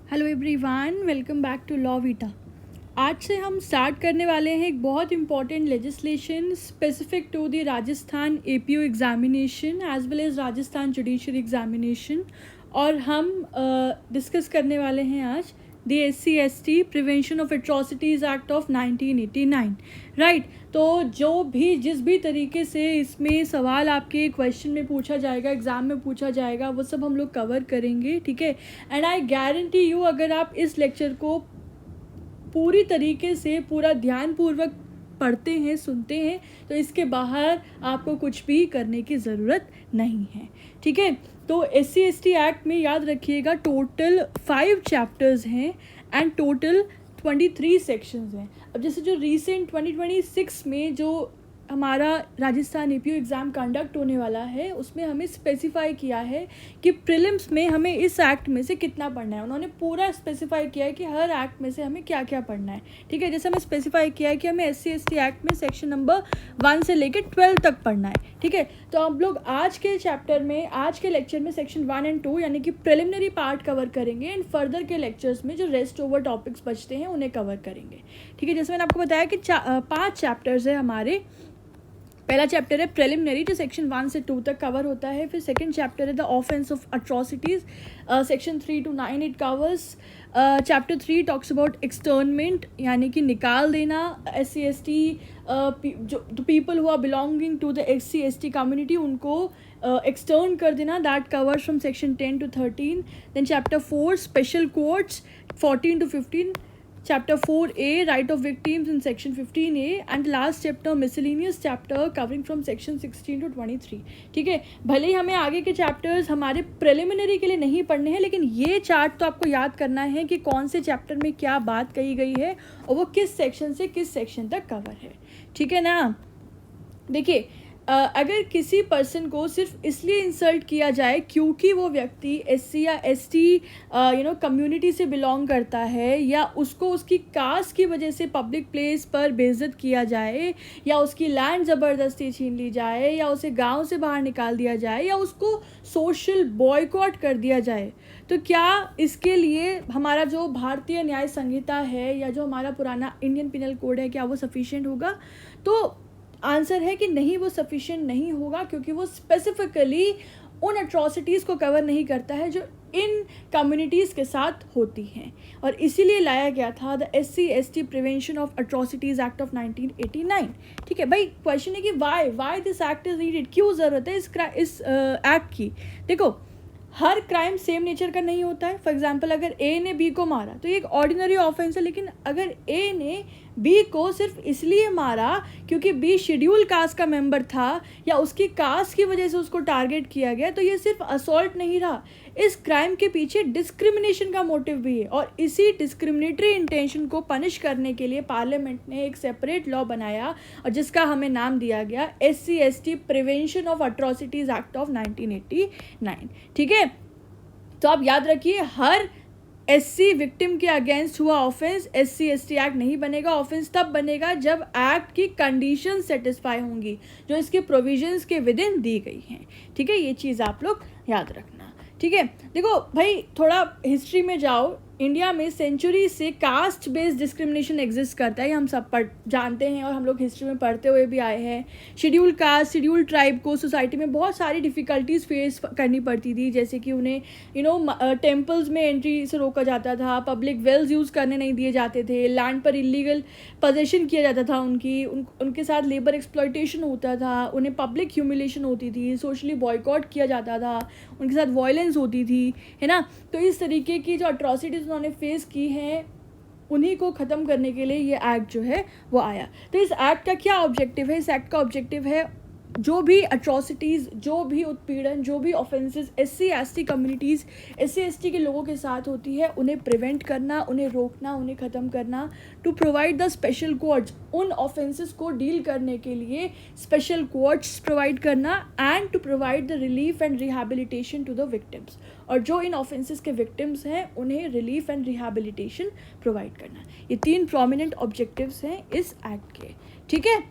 Hello everyone, welcome back to law vita. आज से हम स्टार्ट करने वाले हैं एक बहुत important legislation specific to the Rajasthan APO examination as well as Rajasthan judiciary examination. और हम डिस्कस करने वाले हैं आज the SC/ST prevention of atrocities act of 1989। Right, तो जो भी जिस भी तरीके से इसमें सवाल आपके क्वेश्चन में पूछा जाएगा, एग्ज़ाम में पूछा जाएगा, वो सब हम लोग कवर करेंगे। ठीक है, एंड आई गारंटी यू अगर आप इस लेक्चर को पूरी तरीके से पूरा ध्यानपूर्वक पढ़ते हैं, सुनते हैं, तो इसके बाहर आपको कुछ भी करने की ज़रूरत नहीं है। ठीक है, तो SC/ST एक्ट में याद रखिएगा टोटल 5 चैप्टर्स हैं एंड टोटल 23 सेक्शंस हैं। अब जैसे जो रीसेंट 2026 में जो हमारा राजस्थान एपीओ एग्ज़ाम कंडक्ट होने वाला है, उसमें हमें स्पेसिफाई किया है कि प्रीलिम्स में हमें इस एक्ट में से कितना पढ़ना है। उन्होंने पूरा स्पेसिफाई किया है कि हर एक्ट में से हमें क्या क्या पढ़ना है। ठीक है, जैसे हमें स्पेसिफाई किया है कि हमें SC/ST एक्ट में सेक्शन नंबर 1 से लेकर 12 तक पढ़ना है। ठीक है, तो हम लोग आज के चैप्टर में, आज के लेक्चर में सेक्शन 1 और 2 यानी कि प्रिलिमिनरी पार्ट कवर करेंगे एंड फर्दर के लेक्चर्स में जो रेस्ट ओवर टॉपिक्स बचते हैं उन्हें कवर करेंगे। ठीक है, जैसे मैंने आपको बताया कि 5 चैप्टर्स है हमारे। पहला चैप्टर है प्रिलिमिनरी जो सेक्शन 1 से 2 तक कवर होता है। फिर सेकंड चैप्टर है the offence of atrocities, section 3 to 9 it covers. Chapter 3 talks about externment यानी कि निकाल देना SC/ST जो people who are belonging to the SC/ST community, उनको एक्सटर्न कर देना। That covers from section 10 to 13। Then chapter 4 special courts 14 to 15। Chapter 4A right of victims in section 15A and last chapter miscellaneous chapter covering from section 16 to 23। ठीक है, भले ही हमें आगे के chapters हमारे प्रिलिमिनरी के लिए नहीं पढ़ने हैं, लेकिन ये चार्ट तो आपको याद करना है कि कौन से चैप्टर में क्या बात कही गई है और वो किस सेक्शन से किस सेक्शन तक कवर है। ठीक है ना। देखिए, अगर किसी पर्सन को सिर्फ इसलिए इंसल्ट किया जाए क्योंकि वो व्यक्ति SC या ST कम्युनिटी से बिलोंग करता है, या उसको उसकी कास्ट की वजह से पब्लिक प्लेस पर बेइज्जत किया जाए, या उसकी लैंड ज़बरदस्ती छीन ली जाए, या उसे गांव से बाहर निकाल दिया जाए, या उसको सोशल बॉयकॉट कर दिया जाए, तो क्या इसके लिए हमारा जो भारतीय न्याय संहिता है या जो हमारा पुराना इंडियन पिनल कोड है, क्या वो सफिशिएंट होगा? तो आंसर है कि नहीं, वो सफिशिएंट नहीं होगा, क्योंकि वो स्पेसिफिकली उन अट्रॉसिटीज़ को कवर नहीं करता है जो इन कम्युनिटीज़ के साथ होती हैं। और इसीलिए लाया गया था the SC/ST prevention of atrocities act of 1989। ठीक है भाई, क्वेश्चन है कि why this act is needed, क्यों ज़रूरत है इस एक्ट की। देखो, हर क्राइम सेम नेचर का नहीं होता है। फॉर एग्जांपल, अगर A ने B को मारा तो ये एक ऑर्डिनरी ऑफेंस है, लेकिन अगर A ने B को सिर्फ इसलिए मारा क्योंकि B शेड्यूल कास्ट का मेंबर था या उसकी कास्ट की वजह से उसको टारगेट किया गया, तो ये सिर्फ असॉल्ट नहीं रहा। इस क्राइम के पीछे डिस्क्रिमिनेशन का मोटिव भी है, और इसी डिस्क्रिमिनेटरी इंटेंशन को पनिश करने के लिए पार्लियामेंट ने एक सेपरेट लॉ बनाया और जिसका हमें नाम दिया गया SC/ST prevention of atrocities act of 1989। ठीक है, तो आप याद रखिए, हर SC विक्टिम के अगेंस्ट हुआ ऑफेंस SC/ST एक्ट नहीं बनेगा। ऑफेंस तब बनेगा जब एक्ट की कंडीशन सेटिस्फाई होंगी जो इसके प्रोविजंस के विद इन दी गई हैं। ठीक है, ये चीज़ आप लोग याद रखना। ठीक है, देखो भाई, थोड़ा हिस्ट्री में जाओ। इंडिया में सेंचुरी से कास्ट बेस्ड डिस्क्रिमिनेशन एग्जिस्ट करता है, हम सब जानते हैं और हम लोग हिस्ट्री में पढ़ते हुए भी आए हैं। शेड्यूल कास्ट, शेड्यूल ट्राइब को सोसाइटी में बहुत सारी डिफ़िकल्टीज़ फेस करनी पड़ती थी, जैसे कि उन्हें टेम्पल्स में एंट्री से रोका जाता था, पब्लिक वेल्स यूज़ करने नहीं दिए जाते थे, लैंड पर इलीगल पोजेशन किया जाता था उनके साथ लेबर एक्सप्लॉयटेशन होता था, उन्हें पब्लिक ह्यूमिलेशन होती थी, सोशली बॉयकॉट किया जाता था, उनके साथ वायलेंस होती थी, है ना। तो इस तरीके की जो अट्रॉसिटीज़ उन्होंने फेस की हैं, उन्हीं को ख़त्म करने के लिए ये एक्ट जो है वो आया। तो इस एक्ट का क्या ऑब्जेक्टिव है? इस एक्ट का ऑब्जेक्टिव है जो भी अट्रॉसिटीज़, जो भी उत्पीड़न, जो भी ऑफेंसेस SC/ST कम्युनिटीज़, SC/ST के लोगों के साथ होती है, उन्हें प्रिवेंट करना, उन्हें रोकना, उन्हें ख़त्म करना। To provide the special courts, उन ऑफेंसेस को डील करने के लिए स्पेशल कोर्ट्स प्रोवाइड करना, and to provide the relief and rehabilitation to the victims, और जो इन ऑफेंसेस के विक्टिम्स हैं उन्हें रिलीफ एंड रिहैबिलिटेशन प्रोवाइड करना। ये 3 प्रोमिनेंट ऑब्जेक्टिव्स हैं इस एक्ट के। ठीक है,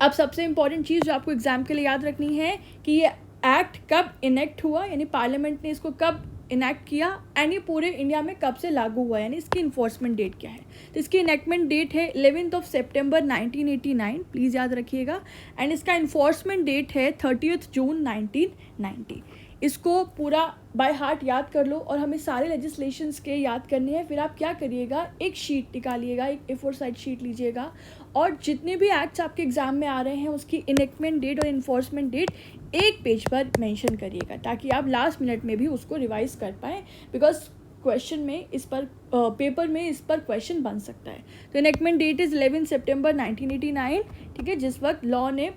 अब सबसे इंपॉर्टेंट चीज़ जो आपको एग्जाम के लिए याद रखनी है कि ये एक्ट कब इनेक्ट हुआ, यानी पार्लियामेंट ने इसको कब इनैक्ट किया एंड ये पूरे इंडिया में कब से लागू हुआ, यानी इसकी इन्फोर्समेंट डेट क्या है। तो इसकी इनैक्टमेंट डेट है 11 सितंबर 1989, प्लीज़ याद रखिएगा। एंड इसका इन्फोर्समेंट डेट है 30 जून 1990। इसको पूरा बाय हार्ट याद कर लो और हमें सारे लेजिस्लेशंस के याद करने हैं। फिर आप क्या करिएगा, एक शीट निकालिएगा, एक A4 साइड शीट लीजिएगा और जितने भी एक्ट्स आपके एग्जाम में आ रहे हैं उसकी इनैक्टमेंट डेट और इन्फोर्समेंट डेट एक पेज पर मेंशन करिएगा, ताकि आप लास्ट मिनट में भी उसको रिवाइज कर पाएँ, बिकॉज क्वेश्चन में इस पर पेपर में इस पर क्वेश्चन बन सकता है। तो इनैक्टमेंट डेट इज़ 11 सितंबर 1989, ठीक है, जिस वक्त लॉ ने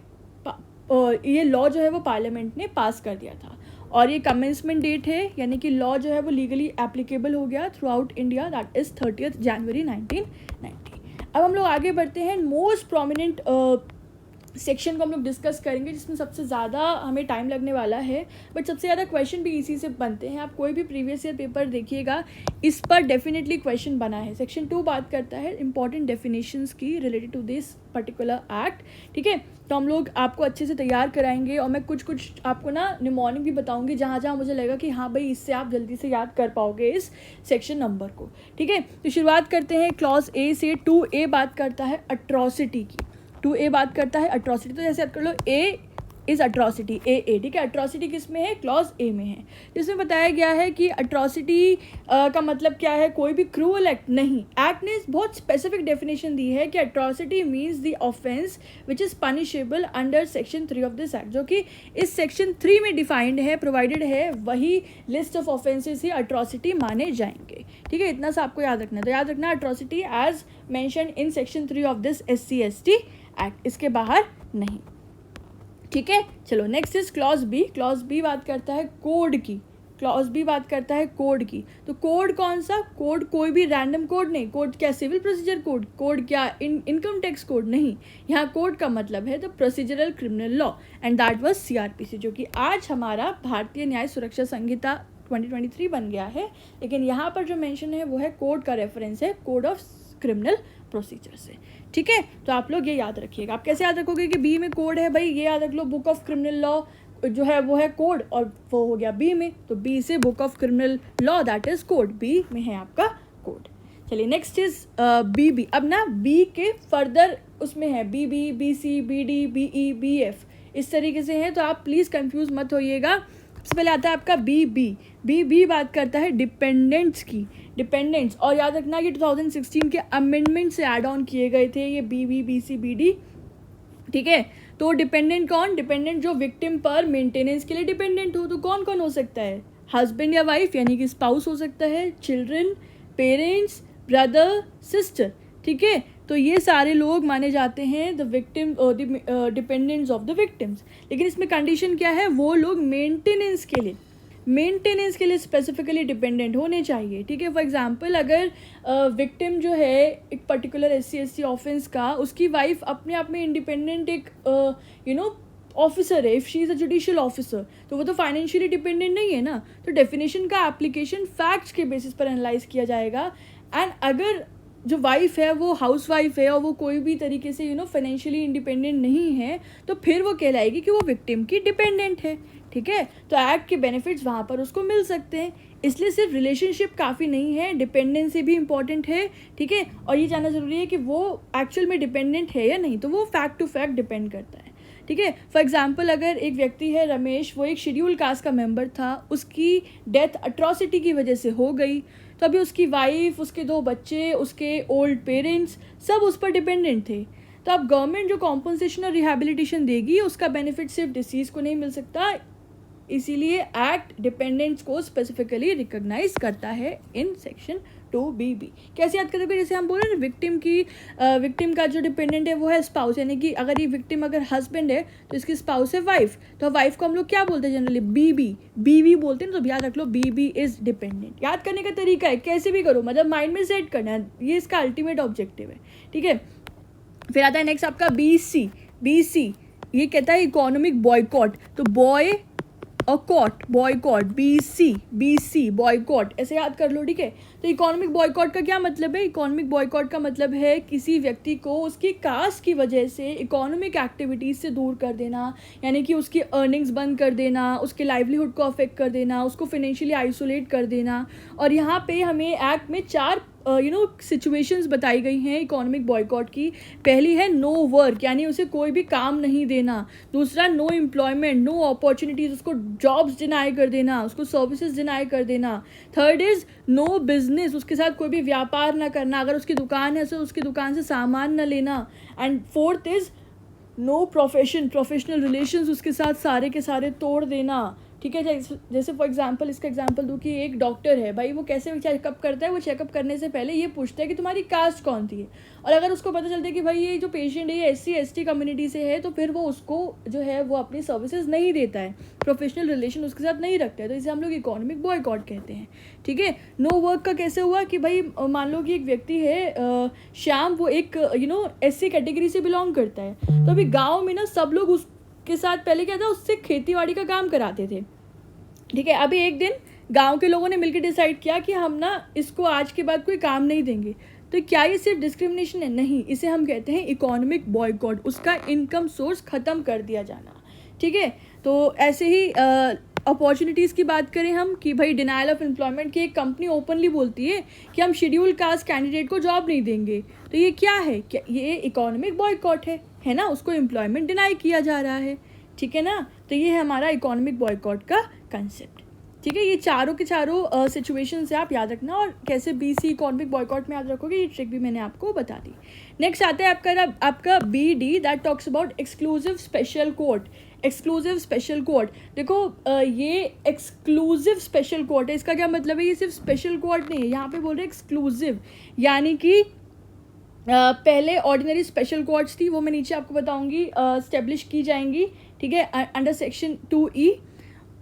ये लॉ जो है वो पार्लियामेंट ने पास कर दिया था। और ये कमेंसमेंट डेट है, यानी कि लॉ जो है वो लीगली एप्लीकेबल हो गया through out India, that is 30 जनवरी 1990। अब हम लोग आगे बढ़ते हैं। मोस्ट प्रोमिनेंट सेक्शन को हम लोग डिस्कस करेंगे, जिसमें सबसे ज़्यादा हमें टाइम लगने वाला है, बट सबसे ज़्यादा क्वेश्चन भी इसी से बनते हैं। आप कोई भी प्रीवियस ईयर पेपर देखिएगा, इस पर डेफिनेटली क्वेश्चन बना है। सेक्शन 2 बात करता है इंपॉर्टेंट डेफिनेशंस की related to this particular act, ठीक है। तो हम लोग आपको अच्छे से तैयार कराएंगे और मैं कुछ आपको ना निमोनिक भी बताऊंगी, जहाँ जहाँ मुझे लगेगा कि हाँ भाई इससे आप जल्दी से याद कर पाओगे इस सेक्शन नंबर को, ठीक है। तो शुरुआत करते हैं क्लॉज ए से। 2A बात करता है अट्रॉसिटी की। 2A बात करता है अट्रॉसिटी, तो जैसे याद कर लो A इज़ अट्रॉसिटी, AA, ठीक है। अट्रॉसिटी किस में है, क्लॉज A में है, जिसमें बताया गया है कि अट्रॉसिटी का मतलब क्या है, कोई भी क्रूअल एक्ट नहीं। एक्ट ने बहुत स्पेसिफिक डेफिनेशन दी है कि atrocity means the offence which is punishable under section 3 of this act, जो कि इस सेक्शन 3 में डिफाइंड है, प्रोवाइडेड है, वही list of offences he atrocity माने जाएंगे, ठीक है। इतना सा आपको याद रखना है। तो याद रखना atrocity as mention in section 3 of this SC/ST act, इसके बाहर नहीं, ठीक है। चलो next is clause B. Clause B बात करता है कोड की। क्लॉज बी बात करता है कोड की। तो कोड कौन सा, कोड कोई भी रैंडम कोड नहीं। कोड क्या, सिविल प्रोसीजर कोड, कोड क्या इनकम टैक्स कोड नहीं। यहाँ कोड का मतलब है the procedural criminal law and that was CRPC, जो कि आज हमारा भारतीय न्याय सुरक्षा संहिता 2023 बन गया है। लेकिन यहाँ पर जो मेंशन है वो है कोड का रेफरेंस है कोड ऑफ क्रिमिनल प्रोसीजर से, ठीक है। तो आप लोग ये याद रखिएगा। आप कैसे याद रखोगे कि बी में कोड है, भाई ये याद रख लो, बुक ऑफ क्रिमिनल लॉ जो है वो है कोड और वो हो गया बी में, तो बी से book of criminal law that is code, B में है आपका कोड। चलिए नेक्स्ट इज BB। अब ना बी के फर्दर उसमें है BB, BC, BD, BE, BF, इस तरीके से है, तो आप प्लीज़ कंफ्यूज मत होइएगा। सबसे पहले आता है आपका BB बात करता है डिपेंडेंट्स की, डिपेंडेंट्स। और याद रखना कि 2016 के अमेंडमेंट से ऐड ऑन किए गए थे ये BB, BC, BD, ठीक है। तो डिपेंडेंट कौन, डिपेंडेंट जो विक्टिम पर मेंटेनेंस के लिए डिपेंडेंट हो। तो कौन कौन हो सकता है, हस्बैंड या वाइफ यानी कि स्पाउस हो सकता है, चिल्ड्रन, पेरेंट्स, ब्रदर, सिस्टर, ठीक है। तो ये सारे लोग माने जाते हैं the victim, the dependents of the victims. लेकिन इसमें कंडीशन क्या है, वो लोग मेंटेनेंस के लिए स्पेसिफिकली डिपेंडेंट होने चाहिए, ठीक है। फॉर एग्जांपल अगर विक्टिम जो है एक पर्टिकुलर SC/ST ऑफेंस का, उसकी वाइफ अपने आप में इंडिपेंडेंट एक ऑफिसर है, if she is a judicial officer, तो वो तो फाइनेंशियली डिपेंडेंट नहीं है ना। तो डेफिनेशन का एप्लीकेशन फैक्ट्स के बेसिस पर एनालाइज किया जाएगा। एंड अगर जो वाइफ है वो हाउस वाइफ है और वो कोई भी तरीके से फाइनेंशियली इंडिपेंडेंट नहीं है, तो फिर वो कहलाएगी कि वो विक्टिम की डिपेंडेंट है, ठीक है। तो एक्ट के बेनिफिट्स वहाँ पर उसको मिल सकते हैं। इसलिए सिर्फ रिलेशनशिप काफ़ी नहीं है, डिपेंडेंसी भी इंपॉर्टेंट है, ठीक है। और ये जानना ज़रूरी है कि वो एक्चुअल में डिपेंडेंट है या नहीं, तो वो फैक्ट टू फैक्ट डिपेंड करता है, ठीक है। फॉर एग्जांपल अगर एक व्यक्ति है रमेश, वो एक शेड्यूल कास्ट का मेंबर था, उसकी डेथ अट्रॉसिटी की वजह से हो गई, तो अभी उसकी वाइफ, उसके 2 बच्चे, उसके ओल्ड पेरेंट्स सब उस पर डिपेंडेंट थे। तो अब गवर्नमेंट जो कॉम्पनसेशन और रिहेबिलिटेशन देगी, उसका बेनिफिट सिर्फ डिसीज को नहीं मिल सकता, इसीलिए एक्ट डिपेंडेंट्स को स्पेसिफिकली रिकॉग्नाइज करता है इन सेक्शन 2BB। कैसे याद करोगे, जैसे हम बोल रहे हैं विक्टिम का जो डिपेंडेंट है वो है स्पाउस, यानी कि अगर ये विक्टिम अगर हस्बैंड है तो इसकी स्पाउस है वाइफ, तो वाइफ को हम लोग क्या बोलते हैं जनरली, BB बोलते हैं। तो याद रख लो BB इज डिपेंडेंट। याद करने का तरीका है, कैसे भी करो, मतलब माइंड में सेट करना है, ये इसका अल्टीमेट ऑब्जेक्टिव है, ठीक है। फिर आता है नेक्स्ट आपका BC। ये कहता है इकोनॉमिक बॉयकॉट। तो कॉट, बॉयकॉट, BC बॉयकॉट, ऐसे याद कर लो, ठीक है। तो इकोनॉमिक बॉयकॉट का क्या मतलब है? इकोनॉमिक बॉयकॉट का मतलब है किसी व्यक्ति को उसकी कास्ट की वजह से इकोनॉमिक एक्टिविटीज़ से दूर कर देना, यानी कि उसकी अर्निंग्स बंद कर देना, उसके लाइवलीहुड को अफेक्ट कर देना, उसको फाइनेंशियली आइसोलेट कर देना। और यहाँ पे हमें एक्ट में 4 सिचुएशंस बताई गई हैं इकोनॉमिक बॉयकॉट की। पहली है नो वर्क, यानी उसे कोई भी काम नहीं देना। दूसरा नो एम्प्लॉयमेंट, नो अपॉर्चुनिटीज़, उसको जॉब्स डिनाई कर देना, उसको सर्विसेज डिनाई कर देना। थर्ड इज़ नो बिजनेस, उसके साथ कोई भी व्यापार ना करना, अगर उसकी दुकान है तो उसकी दुकान से सामान ना लेना। And fourth is no professional relations, उसके साथ सारे के सारे तोड़ देना, ठीक है। जैसे फॉर एग्जांपल, इसका एग्जांपल दूँ कि एक डॉक्टर है भाई, वो कैसे चेकअप करता है? वो चेकअप करने से पहले ये पूछता है कि तुम्हारी कास्ट कौन थी है, और अगर उसको पता चलता है कि भाई ये जो पेशेंट है ये SC/ST कम्युनिटी से है, तो फिर वो उसको जो है वो अपनी सर्विसेज नहीं देता है, प्रोफेशनल रिलेशन उसके साथ नहीं रखता है। तो इसे हम लोग इकोनॉमिक बॉयकॉट कहते हैं, ठीक है। नो वर्क का कैसे हुआ कि भाई मान लो कि एक व्यक्ति है श्याम, वो एक SC कैटेगरी से बिलोंग करता है। तो अभी गाँव में ना सब लोग के साथ पहले क्या था, उससे खेती बाड़ी का काम कराते थे, ठीक है। अभी एक दिन गांव के लोगों ने मिलकर डिसाइड किया कि हम ना इसको आज के बाद कोई काम नहीं देंगे। तो क्या ये सिर्फ डिस्क्रिमिनेशन है? नहीं, इसे हम कहते हैं इकोनॉमिक बॉयकॉट, उसका इनकम सोर्स ख़त्म कर दिया जाना, ठीक है। तो ऐसे ही अपॉर्चुनिटीज़ की बात करें हम कि भाई डिनायल ऑफ एम्प्लॉयमेंट की एक कंपनी ओपनली बोलती है कि हम शेड्यूल कास्ट कैंडिडेट को जॉब नहीं देंगे। तो ये क्या है? क्या ये इकोनॉमिक बॉयकॉट है ना? उसको एम्प्लॉयमेंट डिनाई किया जा रहा है, ठीक है ना। तो ये है हमारा इकोनॉमिक बॉयकॉट का कंसेप्ट, ठीक है। ये चारों के चारों सिचुएशन से आप याद रखना, और कैसे BC इकोनॉमिक बॉयकॉट में याद रखोगे ये ट्रिक भी मैंने आपको बता दी। नेक्स्ट आता है आपका BD, that talks about exclusive special court. Exclusive special court, देखो ये एक्सक्लूसिव स्पेशल कोर्ट है। इसका क्या मतलब है? ये सिर्फ स्पेशल कोर्ट नहीं है, यहाँ पे बोल रहे हैं एक्सक्लूसिव, यानी कि पहले ऑर्डिनरी स्पेशल कोर्ट्स थी, वो मैं नीचे आपको बताऊंगी, स्टेब्लिश की जाएंगी, ठीक है, अंडर सेक्शन 2E।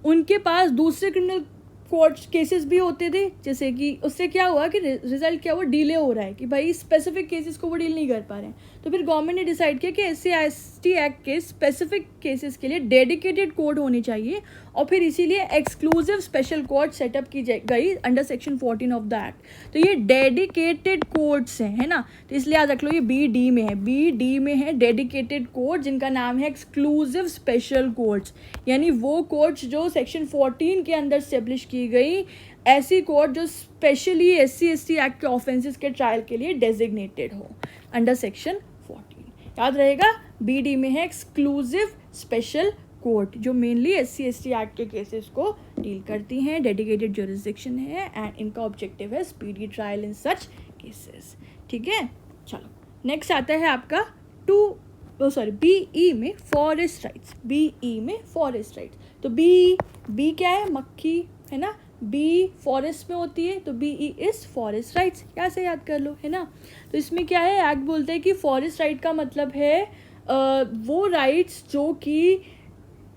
उनके पास दूसरे क्रिमिनल कोर्ट केसेस भी होते थे, जैसे कि उससे क्या हुआ कि रिजल्ट क्या हुआ, डिले हो रहा है कि भाई स्पेसिफिक केसेस को वो डील नहीं कर पा रहे हैं। तो फिर गवर्नमेंट ने डिसाइड किया कि SC/ST एक्ट के स्पेसिफिक केसेस के लिए डेडिकेटेड कोर्ट होनी चाहिए, और फिर इसीलिए एक्सक्लूसिव स्पेशल कोर्ट सेटअप की गई under section 14 of the act. तो ये डेडिकेटेड कोर्ट्स हैं, है ना। तो इसलिए याद रख लो ये BD में है, BD में है डेडिकेटेड कोर्ट, जिनका नाम है एक्सक्लूसिव स्पेशल कोर्ट्स, यानी वो कोर्ट्स जो सेक्शन 14 के अंदर स्टेब्लिश की गई, ऐसी कोर्ट जो स्पेशली SC/ST एक्ट के ऑफेंसेस के ट्रायल के लिए डेजिग्नेटेड हो अंडर सेक्शन 14। याद रहेगा, BD में है एक्सक्लूसिव स्पेशल कोर्ट, जो मेनली SC/ST एक्ट के केसेस को डील करती हैं, डेडिकेटेड जुरिसडिक्शन है, एंड इनका ऑब्जेक्टिव है speedy trial in such cases, ठीक है। चलो नेक्स्ट आता है आपका BE में फॉरेस्ट राइट्स। BE में फॉरेस्ट राइट्स, तो बी क्या है? मक्खी, है ना। B फॉरेस्ट में होती है, तो BE इज फॉरेस्ट राइट्स, क्या से याद कर लो, है ना। तो इसमें क्या है, एक्ट बोलते हैं कि फॉरेस्ट राइट का मतलब है वो राइट्स जो कि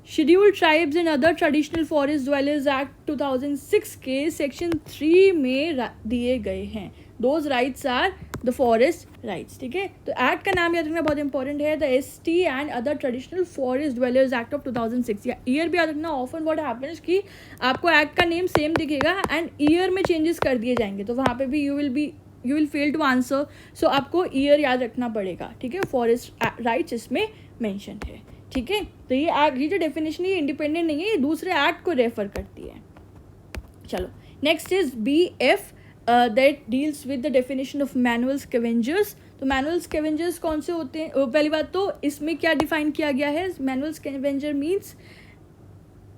scheduled tribes and other traditional forest dwellers act 2006 के सेक्शन 3 में दिए गए हैं। Those rights are the forest rights, ठीक है। तो एक्ट का नाम याद रखना बहुत इंपॉर्टेंट है, the ST and other traditional forest dwellers act of 2006। या ईयर भी याद रखना। ऑफन व्हाट हैपेंस कि आपको एक्ट का नेम सेम दिखेगा एंड ईयर में चेंजेस कर दिए जाएंगे, तो वहाँ पे भी you will fail to answer, so आपको ईयर याद रखना पड़ेगा, ठीक है। फॉरेस्ट राइट्स इसमें मेंशन है, ठीक है। तो ये एक्ट, ये जो डेफिनेशन है इंडिपेंडेंट नहीं है, ये दूसरे एक्ट को रेफर करती है। चलो next is BF, that deals with the definition of manual scavengers. तो मैनुअल स्कैवेंजर्स कौन से होते हैं? पहली बात तो इसमें क्या डिफाइन किया गया है, manual scavenger means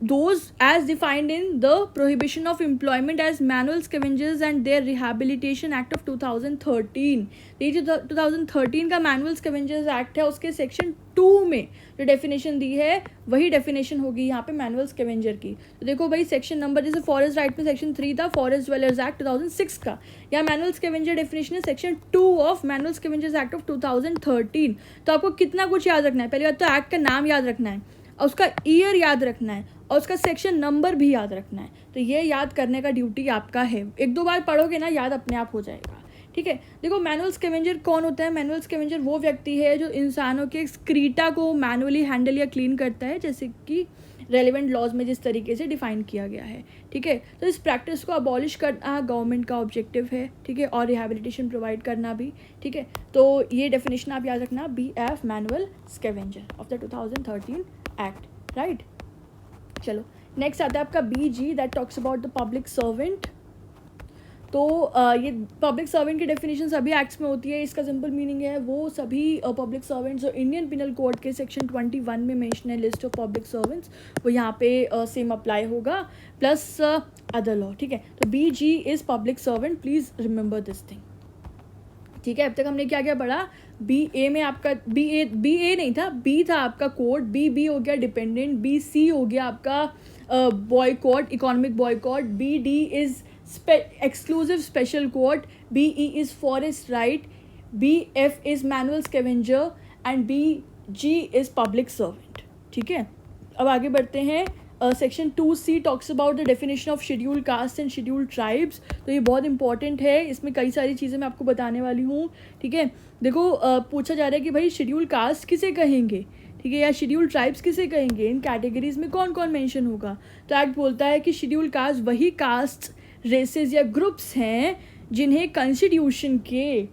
those as defined in the Prohibition of Employment as Manual Scavengers and Their Rehabilitation Act of 2013। ये जो 2013 का मैनुअल स्कैवेंजर्स एक्ट है, उसके सेक्शन 2 में जो डेफिनेशन दी है वही डेफिनेशन होगी यहाँ पे मैनुअल स्कैवेंजर की। तो देखो भाई, सेक्शन नंबर जैसे फॉरेस्ट राइट में सेक्शन 3 था, फॉरेस्ट ड्वेलर्स एक्ट 2006 का, या मैनुअल स्कैवेंजर डेफिनेशन है section 2 of manual scavengers act of 2013। तो आपको कितना कुछ याद रखना है, पहली बात तो एक्ट का नाम याद रखना है, और उसका ईयर याद रखना है, और उसका सेक्शन नंबर भी याद रखना है। तो ये याद करने का ड्यूटी आपका है, एक दो बार पढ़ोगे ना याद अपने आप हो जाएगा, ठीक है। देखो मैनुअल स्कैवेंजर कौन होता है? मैनुअल स्कैवेंजर वो व्यक्ति है जो इंसानों के एक्सक्रीटा को मैनुअली हैंडल या क्लीन करता है, जैसे कि रेलिवेंट लॉज में जिस तरीके से डिफाइन किया गया है, ठीक है। तो इस प्रैक्टिस को अबॉलिश करना गवर्नमेंट का ऑब्जेक्टिव है, ठीक है, और रिहेबिलिटेशन प्रोवाइड करना भी, ठीक है। तो ये डेफिनेशन आप याद रखना, BF manual scavenger of the 2013 act, right. चलो नेक्स्ट आता है आपका BG, that talks about the public servant. तो ये पब्लिक सर्वेंट की डेफिनेशन सभी एक्ट्स में होती है। इसका सिंपल मीनिंग है वो सभी पब्लिक सर्वेंट्स जो इंडियन पिनल कोड के सेक्शन 21 में मेंशन है, लिस्ट ऑफ पब्लिक सर्वेंट्स, वो यहाँ पे सेम अप्लाई होगा, प्लस अदर लॉ, ठीक है। तो BG is public servant, please remember this thing, ठीक है। अब तक हमने क्या क्या पढ़ा, BA में आपका BA नहीं था, B था आपका कोड, B हो गया डिपेंडेंट, BC हो गया आपका boycott, economic boycott, BD is exclusive special court, BE is forest right, BF is manual scavenger and BG is public servant, ठीक है। अब आगे बढ़ते हैं। Section 2C talks about the definition of schedule caste and schedule tribes. तो ये बहुत important है, इसमें कई सारी चीज़ें मैं आपको बताने वाली हूँ, ठीक है। देखो पूछा जा रहा है कि भाई शेड्यूल कास्ट किसे कहेंगे, ठीक है, या शेड्यूल ट्राइब्स किसे कहेंगे, इन कैटेगरीज में कौन कौन मेंशन होगा। तो एक्ट बोलता है कि शेड्यूल कास्ट वही कास्ट, रेसेस या ग्रुप्स हैं जिन्हें कॉन्स्टिट्यूशन के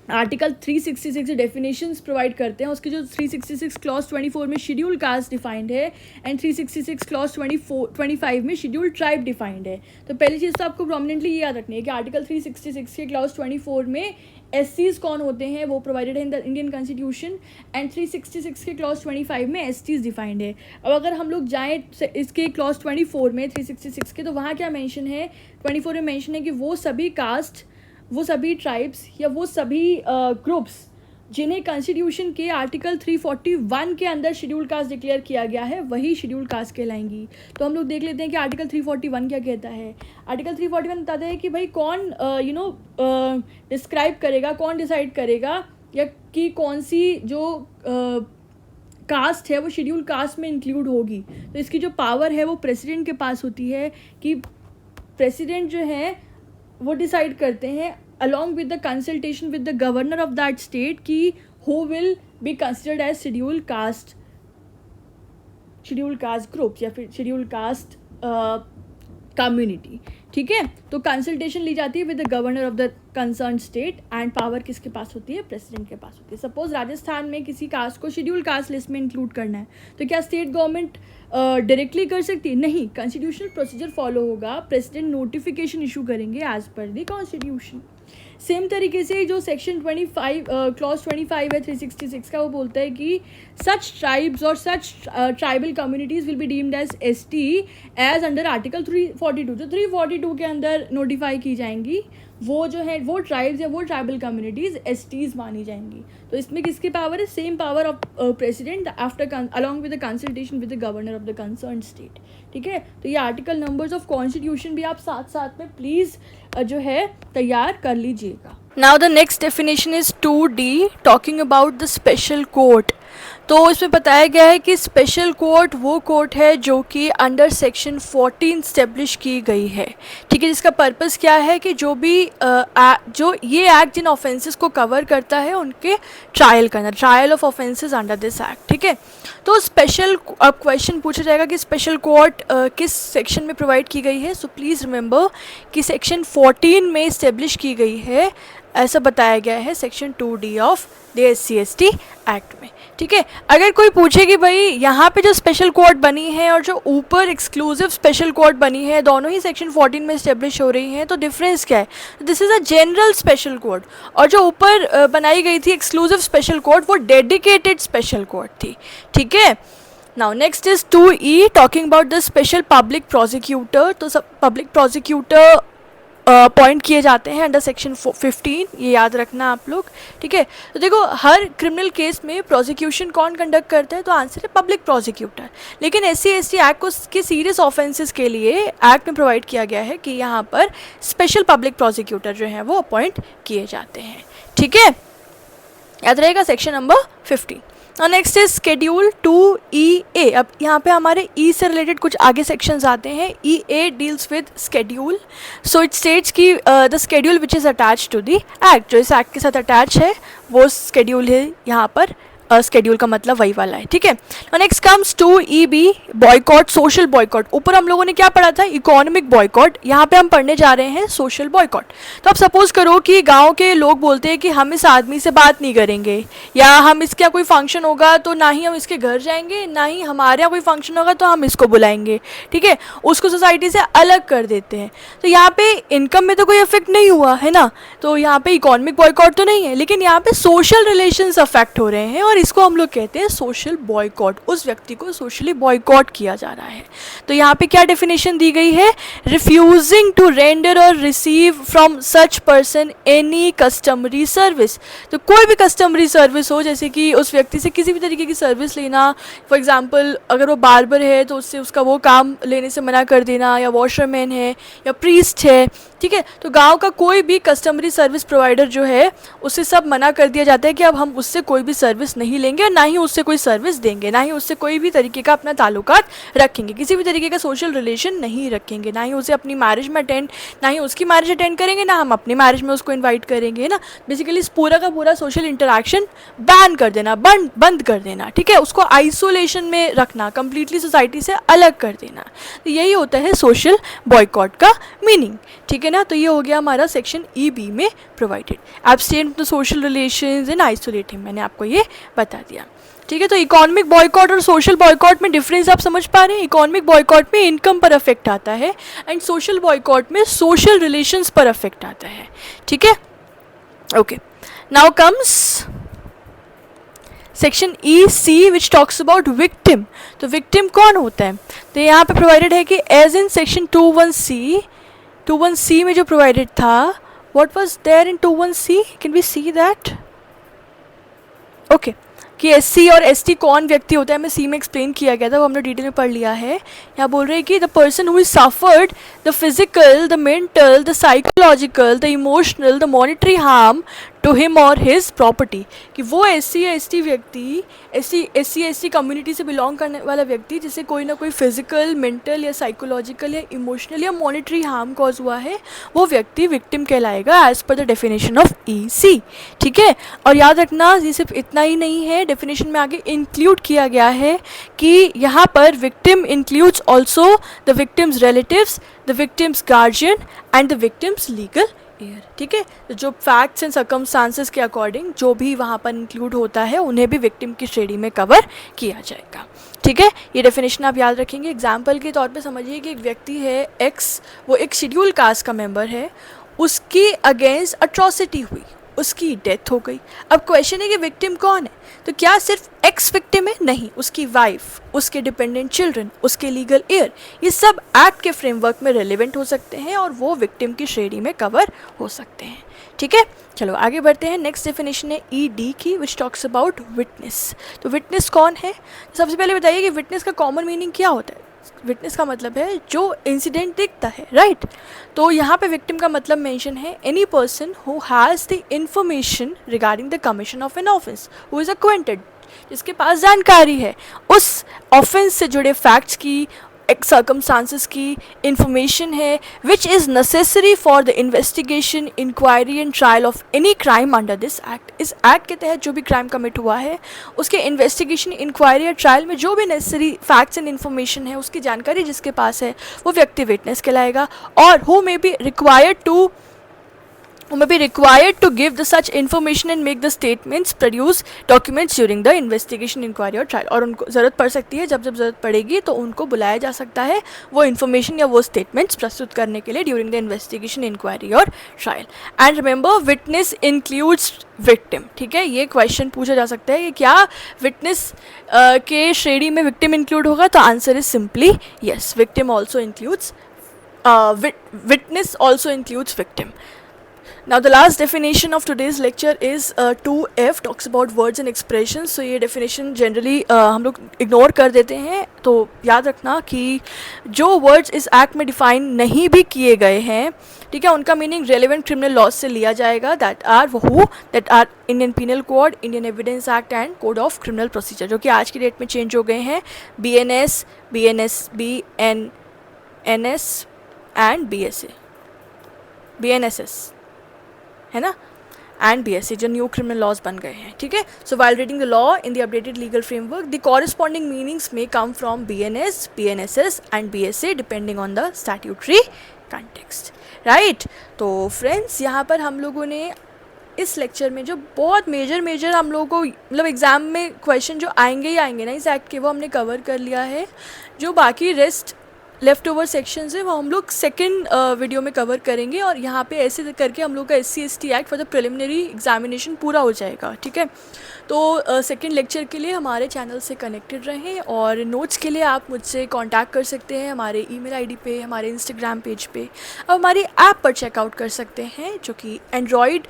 आर्टिकल 366 डेफिनेशंस प्रोवाइड करते हैं। उसके जो 366 क्लॉज 24 में शेड्यूल कास्ट डिफाइंड है एंड 366 क्लॉज 25 में शेड्यूल ट्राइब डिफाइंड है। तो पहली चीज़ तो आपको प्रोमिनेंटली ये याद रखनी है कि आर्टिकल 366 के क्लॉज 24 में SCs कौन होते हैं वो प्रोवाइडेड है in the Indian constitution, and 366 के क्लॉज 25 में STs डिफाइंड है। अब अगर हम लोग जाएँ इसके क्लॉज 24 में 366 के, तो वहाँ क्या मेंशन है, 24 में मेंशन है कि वो सभी कास्ट, वो सभी ट्राइब्स या वो सभी ग्रुप्स जिन्हें कॉन्स्टिट्यूशन के आर्टिकल 341 के अंदर शेड्यूल कास्ट डिक्लेयर किया गया है वही शेड्यूल कास्ट कहलाएंगी। तो हम लोग देख लेते हैं कि आर्टिकल 341 क्या कहता है। आर्टिकल 341 बताता है कि भाई कौन डिस्क्राइब करेगा, कौन डिसाइड करेगा या कि कौन सी जो कास्ट है वो शेड्यूल कास्ट में इंक्लूड होगी। तो इसकी जो पावर है वो प्रेसिडेंट के पास होती है कि प्रेसिडेंट जो है वो डिसाइड करते हैं along with the consultation with the governor of that state कि who will be considered as scheduled caste groups या फिर scheduled caste community, ठीक है। तो कंसल्टेशन ली जाती है with the governor of the concern state and power किसके पास होती है, प्रेसिडेंट के पास होती है। सपोज राजस्थान में किसी कास्ट को शेड्यूल कास्ट लिस्ट में इंक्लूड करना है तो क्या स्टेट गवर्नमेंट डायरेक्टली कर सकती है, नहीं, कॉन्स्टिट्यूशनल प्रोसीजर फॉलो होगा, प्रेसिडेंट नोटिफिकेशन इशू करेंगे as per the constitution. Same तरीके से जो सेक्शन 25 क्लॉज 25 है 366 का, वो बोलता है कि सच ट्राइब्स और such tribal communities will be deemed as ST as under article 342। जो 342 के अंदर नोटिफाई की जाएंगी वो जो है वो ट्राइब्स या वो ट्राइबल कम्युनिटीज़ STs मानी जाएंगी। तो इसमें किसकी पावर है, same power of president after along with the consultation with the governor of the concern state, ठीक है। तो ये आर्टिकल नंबर्स ऑफ कॉन्स्टिट्यूशन भी आप साथ साथ में प्लीज़ जो है तैयार कर लीजिएगा। Now the next definition is 2D talking about the special court. तो इसमें बताया गया है कि स्पेशल कोर्ट वो कोर्ट है जो कि अंडर सेक्शन 14 स्टेब्लिश की गई है, ठीक है, जिसका पर्पस क्या है कि जो भी जो ये एक्ट जिन ऑफेंसेस को कवर करता है उनके ट्रायल करना, trial of offences under this act, ठीक है। तो स्पेशल, अब क्वेश्चन पूछा जाएगा कि स्पेशल कोर्ट किस सेक्शन में प्रोवाइड की गई है। सो प्लीज़ रिमेंबर कि सेक्शन 14 में इस्टेब्लिश की गई है, ऐसा बताया गया है section 2D of the SC/ST act में, ठीक है। अगर कोई पूछे कि भाई यहाँ पे जो स्पेशल कोर्ट बनी है और जो ऊपर एक्सक्लूसिव स्पेशल कोर्ट बनी है दोनों ही सेक्शन 14 में इस्टेब्लिश हो रही हैं, तो डिफरेंस क्या है, this is a general special court, और जो ऊपर बनाई गई थी एक्सक्लूसिव स्पेशल कोर्ट वो डेडिकेटेड स्पेशल कोर्ट थी, ठीक है। Now next is 2E talking about the special public prosecutor. तो सब पब्लिक प्रोसिक्यूटर पॉइंट किए जाते हैं अंडर सेक्शन 15, ये याद रखना आप लोग, ठीक है। तो देखो हर क्रिमिनल केस में प्रोसिक्यूशन कौन कंडक्ट करता है, तो आंसर है पब्लिक प्रोसिक्यूटर। लेकिन SC/ST एक्ट को के सीरियस ऑफेंसेस के लिए एक्ट में प्रोवाइड किया गया है कि यहाँ पर स्पेशल पब्लिक प्रोसिक्यूटर जो हैं वो अपॉइंट किए जाते हैं, ठीक है, याद रहेगा सेक्शन नंबर 15। और नेक्स्ट इज शेड्यूल 2EA। अब यहाँ पे हमारे E से रिलेटेड कुछ आगे सेक्शंस आते हैं। EA deals with schedule, so it states कि the schedule which is attach to the act, जो इस एक्ट के साथ अटैच है वो स्केड्यूल है यहाँ पर स्केड्यूल का मतलब वही वाला है, ठीक है। Next comes to EB, boycott, social boycott. ऊपर हम लोगों ने क्या पढ़ा था, इकोनॉमिक बॉयकॉट, यहाँ पे हम पढ़ने जा रहे हैं सोशल बॉयकॉट। तो अब सपोज करो कि गांव के लोग बोलते हैं कि हम इस आदमी से बात नहीं करेंगे, या हम इसके यहाँ कोई फंक्शन होगा तो ना ही हम इसके घर जाएंगे, ना ही हमारे यहाँ कोई फंक्शन होगा तो हम इसको बुलाएंगे, ठीक है, उसको सोसाइटी से अलग कर देते हैं। तो यहाँ पे इनकम में तो कोई इफेक्ट नहीं हुआ है ना, तो यहाँ पे इकोनॉमिक बॉयकॉट तो नहीं है, लेकिन यहाँ पे सोशल रिलेशंस अफेक्ट हो रहे हैं और इसको हम लोग कहते हैं सोशल बॉयकॉट। उस व्यक्ति को सोशली बॉयकॉट किया जा रहा है। तो यहाँ पे क्या डेफिनेशन दी गई है, रिफ्यूजिंग टू रेंडर और receive from such person any customary service. तो कोई भी कस्टमरी सर्विस हो, जैसे कि उस व्यक्ति से किसी भी तरीके की सर्विस लेना, फॉर एग्जांपल अगर वो बार्बर है तो उससे उसका वो काम लेने से मना कर देना, या वॉशरमैन है या प्रीस्ट है, ठीक है। तो गांव का कोई भी कस्टमरी सर्विस प्रोवाइडर जो है उससे सब मना कर दिया जाता है कि अब हम उससे कोई भी सर्विस नहीं लेंगे और ना ही उससे कोई सर्विस देंगे, ना ही उससे कोई भी तरीके का अपना ताल्लुकात रखेंगे, किसी भी तरीके का सोशल रिलेशन नहीं रखेंगे, ना ही उसे अपनी मैरिज में अटेंड, ना ही उसकी मैरिज अटेंड करेंगे, ना हम अपनी मैरिज में उसको इन्वाइट करेंगे, है ना। बेसिकली इस पूरा का पूरा सोशल इंटरेक्शन बैन कर देना, बंद कर देना, ठीक है, उसको आइसोलेशन में रखना, कंप्लीटली सोसाइटी से अलग कर देना। तो यही होता है सोशल बॉयकॉट का मीनिंग, ठीक है ना। तो ये हो गया हमारा सेक्शन EB में provided, abstain from the social relations and isolate him, मैंने आपको ये बता दिया, ठीक है। तो इकोनॉमिक बॉयकॉट और सोशल बॉयकॉट में डिफरेंस आप समझ पा रहे हैं। इकोनॉमिक बॉयकॉट में इनकम पर अफेक्ट आता है एंड सोशल बॉयकॉट में सोशल रिलेशंस पर अफेक्ट आता है, ठीक है। Okay, now comes section EC which talks about victim. तो विक्टिम कौन होता है, तो यहाँ पे प्रोवाइडेड है कि एज इन सेक्शन 21C में जो प्रोवाइडेड था, what was there in 21C, can we see that, okay, कि SC और ST कौन व्यक्ति होता है, हमें C में एक्सप्लेन किया गया था, वो हमने डिटेल में पढ़ लिया है। यहाँ बोल रहे हैं कि the person who is suffered the physical, the mental, the psychological, the emotional, the monetary harm to him और हिज प्रॉपर्टी, कि वो SC या ST व्यक्ति, SC कम्युनिटी से बिलोंग करने वाला व्यक्ति जिसे कोई ना कोई फिजिकल, मेंटल या साइकोलॉजिकल या इमोशनल या मॉनिटरी हार्म कॉज हुआ है, वो व्यक्ति विक्टिम कहलाएगा as per the definition of EC, ठीक है। और याद रखना ये सिर्फ इतना ही नहीं है, डेफिनेशन में आगे इंक्लूड किया गया है कि यहाँ पर victim includes also the victims relatives, the victims guardian and the victims legal air, ठीक है। तो जो फैक्ट्स एंड सर्कमस्टांसेस के अकॉर्डिंग जो भी वहाँ पर इंक्लूड होता है उन्हें भी विक्टिम की श्रेणी में कवर किया जाएगा, ठीक है। ये डेफिनेशन आप याद रखेंगे। एग्जाम्पल के तौर पे समझिए कि एक व्यक्ति है X, वो एक शेड्यूल कास्ट का मेंबर है, उसकी अगेंस्ट अट्रॉसिटी हुई, उसकी डेथ हो गई। अब क्वेश्चन है कि विक्टिम कौन है, तो क्या सिर्फ एक्स विक्टिम है, नहीं, उसकी वाइफ, उसके डिपेंडेंट चिल्ड्रन, उसके लीगल एयर, ये सब एक्ट के फ्रेमवर्क में रेलेवेंट हो सकते हैं और वो विक्टिम की श्रेणी में कवर हो सकते हैं, ठीक है। चलो आगे बढ़ते हैं। नेक्स्ट डेफिनेशन है ED की विच टॉक्स अबाउट विटनेस। तो विटनेस कौन है, सबसे पहले बताइए कि विटनेस का कॉमन मीनिंग क्या होता है। विटनेस का मतलब है जो इंसिडेंट दिखता है, राइट। तो यहाँ पे विक्टिम का मतलब मेंशन है any person who has the information regarding the commission of an offence, who is acquainted, जिसके पास जानकारी है उस ऑफेंस से जुड़े फैक्ट्स की, सर्कमस्टांसेस की इंफॉर्मेशन है, which is necessary for the investigation, inquiry and trial of any crime under this act. इस एक्ट के तहत जो भी क्राइम कमिट हुआ है उसके इन्वेस्टिगेशन, इंक्वायरी या ट्रायल में जो भी नेसेसरी फैक्ट्स एंड इन्फॉर्मेशन है, उसकी जानकारी जिसके पास है, वो व्यक्ति विटनेस कहलाएगा। और who may be required to give the such information and make the statements, produce documents during the investigation, inquiry और trial। और उनको ज़रूरत पड़ सकती है, जब ज़रूरत पड़ेगी तो उनको बुलाया जा सकता है वो इन्फॉर्मेशन या वो स्टेटमेंट्स प्रस्तुत करने के लिए ड्यूरिंग द इन्वेस्टिगेशन, इंक्वायरी और trial. And remember witness includes victim, ठीक है। ये क्वेश्चन पूछा जा सकता है कि क्या विटनेस के श्रेणी में विक्टिम इंक्लूड होगा, तो answer is simply yes, victim also includes, witness also includes victim. Now the last definition of today's lecture is 2F, talks about words and expressions. So ये definition generally हम लोग ignore कर देते हैं, तो याद रखना कि जो words इस act में define नहीं भी किए गए हैं, ठीक है, उनका meaning relevant criminal laws से लिया जाएगा, that are Indian Penal Code, Indian Evidence Act and Code of Criminal Procedure, जो कि आज की डेट में चेंज हो गए हैं, BNS, एंड BNSS, है ना। एंड BSA जो न्यू क्रिमिनल लॉज बन गए हैं, ठीक है. So while reading the law in the updated legal framework the corresponding meanings में come from BNS, BNSS and BSA depending on the statutory context, right. तो फ्रेंड्स यहाँ पर हम लोगों ने इस लेक्चर में जो बहुत मेजर हम लोगों को मतलब एग्ज़ाम में क्वेश्चन जो आएंगे ही आएंगे ना इस एक्ट के, वो हमने कवर कर लिया है. जो बाकी रेस्ट लेफ़्ट ओवर सेक्शंस है वो हम लोग सेकेंड वीडियो में कवर करेंगे. और यहाँ पे ऐसे करके हम लोग का SC/ST act for the preliminary examination पूरा हो जाएगा, ठीक है. तो सेकेंड लेक्चर के लिए हमारे चैनल से कनेक्टेड रहें. और नोट्स के लिए आप मुझसे कांटेक्ट कर सकते हैं हमारे ईमेल आईडी पे, हमारे इंस्टाग्राम पेज पे, अब हमारी ऐप पर चेकआउट कर सकते हैं जो कि एंड्रॉयड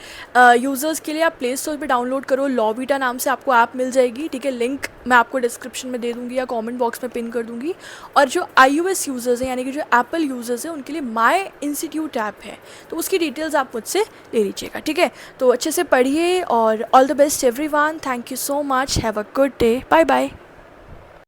यूज़र्स के लिए आप प्ले स्टोर पर डाउनलोड करो. लॉविटा नाम से आपको ऐप मिल जाएगी, ठीक है. लिंक मैं आपको डिस्क्रिप्शन में दे दूँगी या कॉमेंट बॉक्स में पिन कर दूँगी. और जो iOS यूज़र्स हैं यानी कि जो एप्पल यूज़र्स हैं उनके लिए माई इंस्टीट्यूट ऐप है, तो उसकी डिटेल्स आप मुझसे ले लीजिएगा, ठीक है. तो अच्छे से पढ़िए और all the best everyone. Thank you so much. Have a good day. Bye bye.